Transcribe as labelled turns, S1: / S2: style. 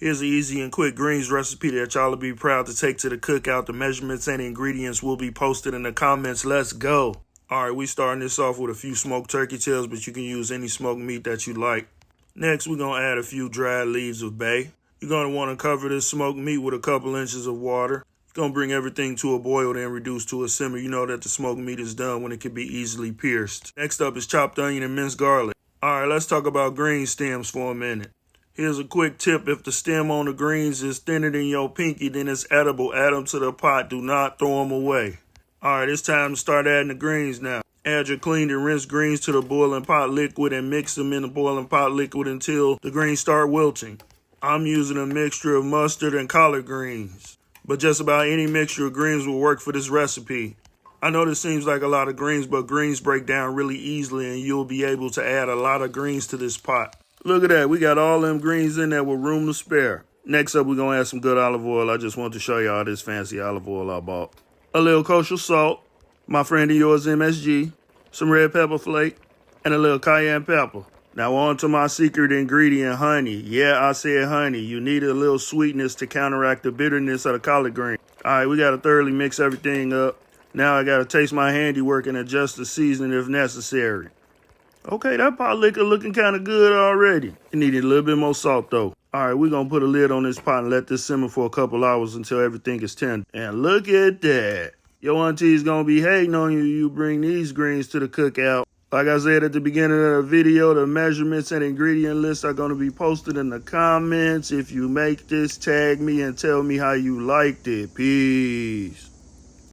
S1: Here's an easy and quick greens recipe that y'all will be proud to take to the cookout. The measurements and ingredients will be posted in the comments. Let's go. All right, we starting this off with a few smoked turkey tails, but you can use any smoked meat that you like. Next, we're going to add a few dried leaves of bay. You're going to want to cover this smoked meat with a couple inches of water. You're going to bring everything to a boil, then reduce to a simmer. You know that the smoked meat is done when it can be easily pierced. Next up is chopped onion and minced garlic. All right, let's talk about green stems for a minute. Here's a quick tip. If the stem on the greens is thinner than your pinky, then it's edible. Add them to the pot. Do not throw them away. All right, it's time to start adding the greens now. Add your cleaned and rinsed greens to the boiling pot liquid and mix them in the boiling pot liquid until the greens start wilting. I'm using a mixture of mustard and collard greens, but just about any mixture of greens will work for this recipe. I know this seems like a lot of greens, but greens break down really easily and you'll be able to add a lot of greens to this pot. Look at that, we got all them greens in there with room to spare. Next up, we're going to add some good olive oil. I just want to show y'all this fancy olive oil I bought. A little kosher salt, my friend and yours MSG, some red pepper flake, and a little cayenne pepper. Now on to my secret ingredient, honey. Yeah, I said honey. You need a little sweetness to counteract the bitterness of the collard green. All right, we got to thoroughly mix everything up. Now I got to taste my handiwork and adjust the seasoning if necessary. Okay, that pot liquor looking kind of good already. It needed a little bit more salt though. All right, we're going to put a lid on this pot and let this simmer for a couple hours until everything is tender. And look at that. Your auntie's going to be hating on you. You bring these greens to the cookout. Like I said at the beginning of the video, the measurements and ingredient lists are going to be posted in the comments. If you make this, tag me and tell me how you liked it. Peace.